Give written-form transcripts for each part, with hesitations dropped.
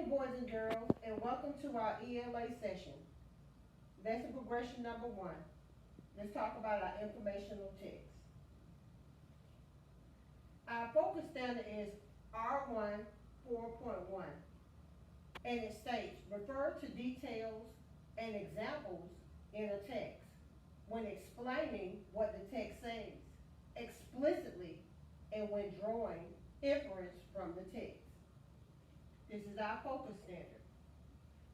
boys and girls, and welcome to our ELA session. Lesson progression number 1. Let's talk about our informational text. Our focus standard is R1 4.1, and it states, refer to details and examples in a text when explaining what the text says explicitly and when drawing inference from the text. This is our focus standard.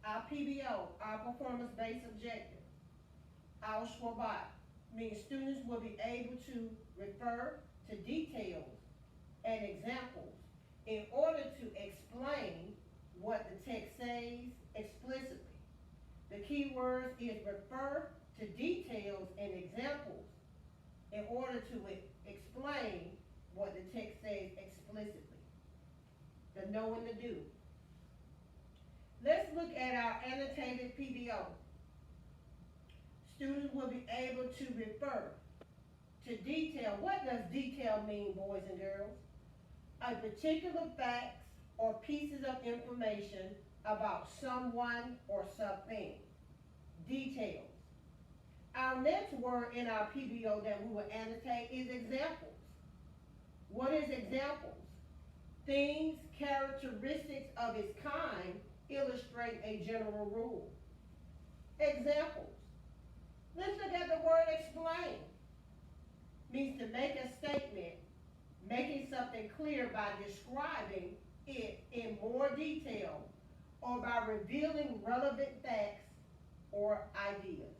Our PBO, our performance-based objective. Our SWOBOT means students will be able to refer to details and examples in order to explain what the text says explicitly. The key words is refer to details and examples in order to explain what the text says explicitly. The know and the do. Let's look at our annotated PBO. Students will be able to refer to detail. What does detail mean, boys and girls? A particular facts or pieces of information about someone or something. Details. Our next word in our PBO that we will annotate is examples. What is examples? Things, characteristics of its kind illustrate a general rule. Examples. Let's look at the word explain. Means to make a statement, making something clear by describing it in more detail or by revealing relevant facts or ideas.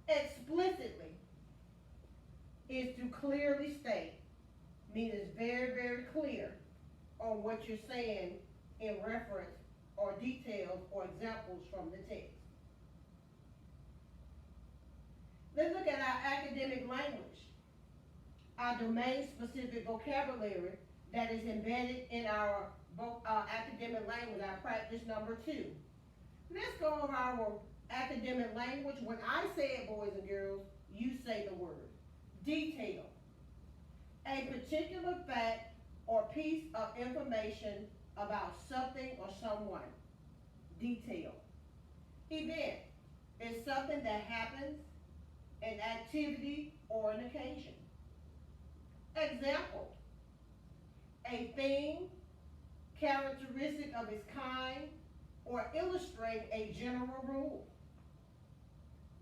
Explicitly is to clearly state, means it's very, very clear on what you're saying in reference or details or examples from the text. Let's look at our academic language, our domain-specific vocabulary that is embedded in our academic language, our practice number 2. Let's go over our academic language. When I say it, boys and girls, you say the word. Detail. A particular fact or piece of information about something or someone. Detail. Event is something that happens, an activity or an occasion. Example. A thing, characteristic of its kind, or illustrate a general rule.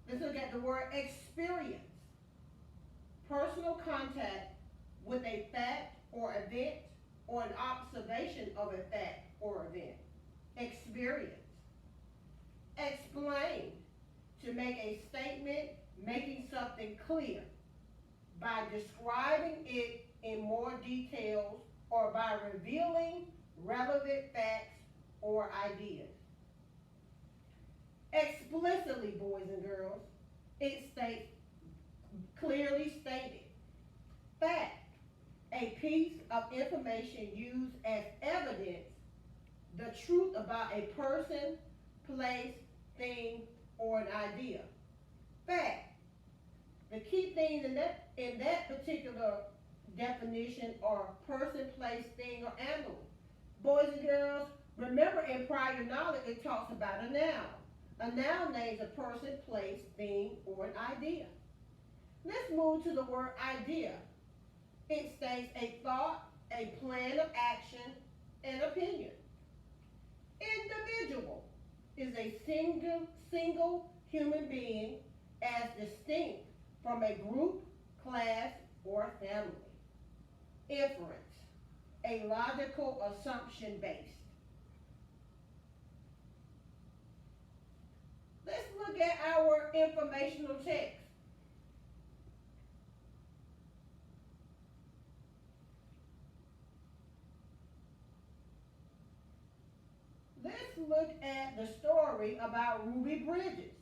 Let's look at the word experience. Personal contact with a fact or event or an observation of a fact or event. Experience. Explain, to make a statement, making something clear by describing it in more details or by revealing relevant facts or ideas. Explicitly, boys and girls, it states, clearly stated. Fact, a piece of information used as evidence, the truth about a person, place, thing, or an idea. Fact. The key things in that particular definition are person, place, thing, or animal. Boys and girls, remember in prior knowledge it talks about a noun. A noun names a person, place, thing, or an idea. Let's move to the word idea. It states a thought, a plan of action, an opinion. Individual is a single human being as distinct from a group, class, or family. Inference, a logical assumption based. Let's look at our informational text. Let's look at the story about Ruby Bridges.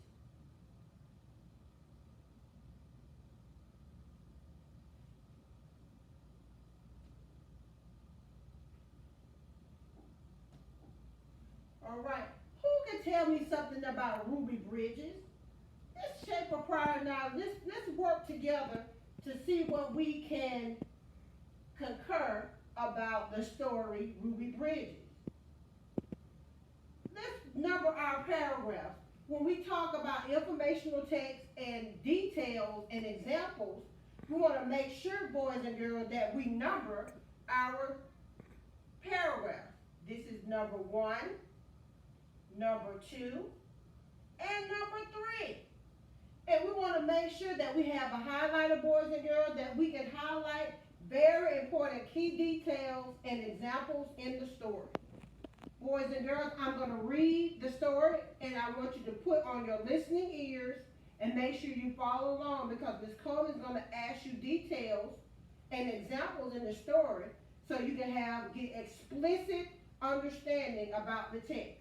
All right, who can tell me something about Ruby Bridges? Let's shape a prior knowledge. Let's work together to see what we can concur about the story Ruby Bridges. number our paragraphs. When we talk about informational text and details and examples, we want to make sure, boys and girls, that we number our paragraphs. This is number 1, number 2, and number 3. And we want to make sure that we have a highlighter, boys and girls, that we can highlight very important key details and examples in the story. Boys and girls, I'm going to read the story, and I want you to put on your listening ears and make sure you follow along, because Ms. Coleman is going to ask you details and examples in the story so you can get explicit understanding about the text.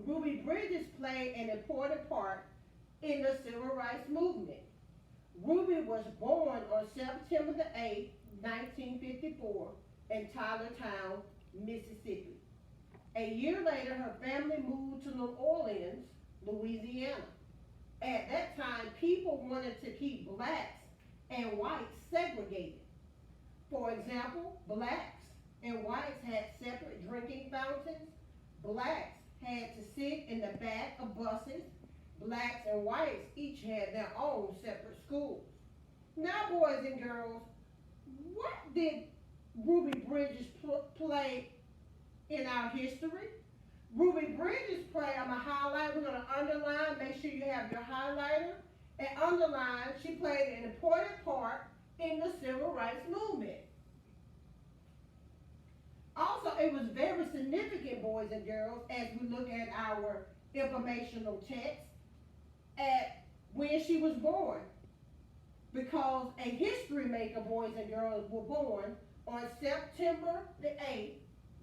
Ruby Bridges played an important part in the civil rights movement. Ruby was born on September the 8th, 1954 in Tylertown, Mississippi. A year later, her family moved to New Orleans, Louisiana. At that time, people wanted to keep blacks and whites segregated. For example, blacks and whites had separate drinking fountains. Blacks had to sit in the back of buses. Blacks and whites each had their own separate schools. Now, boys and girls, what did Ruby Bridges play in our history? Ruby Bridges play, I'm going to highlight, we're going to underline, make sure you have your highlighter, and underline, she played an important part in the civil rights movement. Also, it was very significant, boys and girls, as we look at our informational text, at when she was born, because a history maker, boys and girls, were born on September the 8th,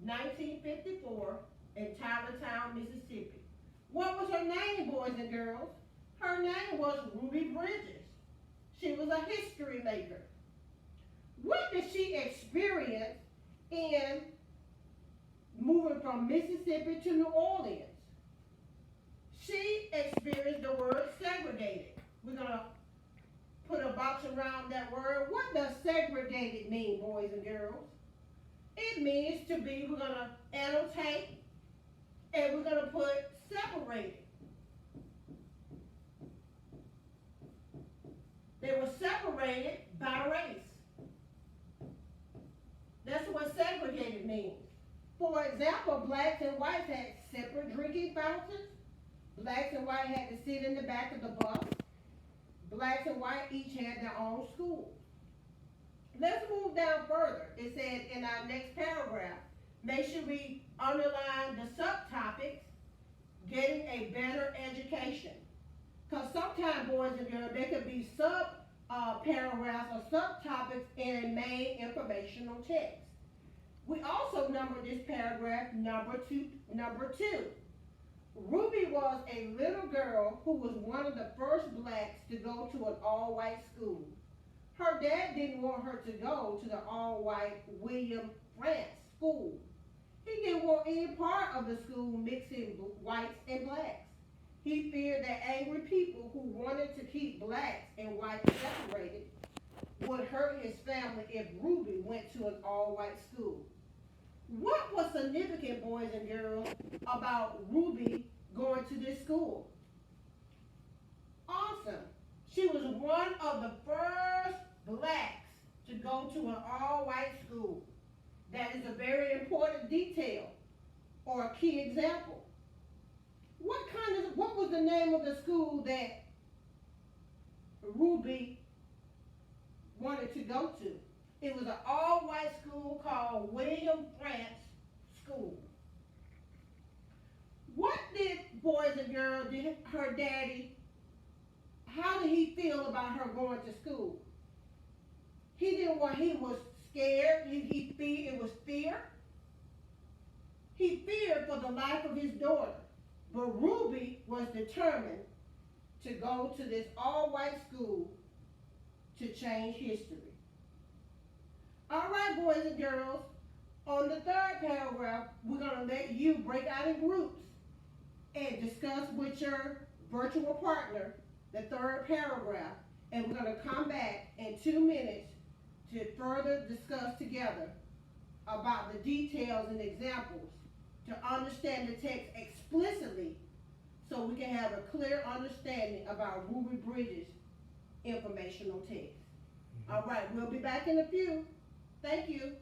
1954 in Tylertown, Mississippi. What was her name, boys and girls? Her name was Ruby Bridges. She was a history maker. What did she experience in moving from Mississippi to New Orleans? She experienced the word segregated. We're going to put a box around that word. What does segregated mean, boys and girls? It means to be, we're going to annotate, and we're going to put separated. They were separated by race. That's what segregated means. For example, blacks and whites had separate drinking fountains. Blacks and whites had to sit in the back of the bus. Blacks and whites each had their own schools. Let's move down further. It said in our next paragraph, make sure we underline the subtopics, getting a better education. Because sometimes, boys and girls, there could be paragraphs or subtopics in a main informational text. We also number this paragraph number two. Ruby was a little girl who was one of the first blacks to go to an all-white school. Her dad didn't want her to go to the all-white William France school. He didn't want any part of the school mixing whites and blacks. He feared that angry people who wanted to keep blacks and whites separated would hurt his family if Ruby went to an all-white school. What was significant, boys and girls, about Ruby going to this school? Awesome. She was one of the first blacks to go to an all-white school. That is a very important detail or a key example. What was the name of the school that Ruby wanted to go to? It was an all-white school called William France School. What did, boys and girls, did her daddy, how did he feel about her going to school? He was scared, it was fear. He feared for the life of his daughter. But Ruby was determined to go to this all-white school to change history. All right, boys and girls, on the third paragraph, we're going to let you break out in groups and discuss with your virtual partner the third paragraph. And we're going to come back in 2 minutes to further discuss together about the details and examples to understand the text explicitly so we can have a clear understanding about Ruby Bridges informational text. All right, we'll be back in a few. Thank you.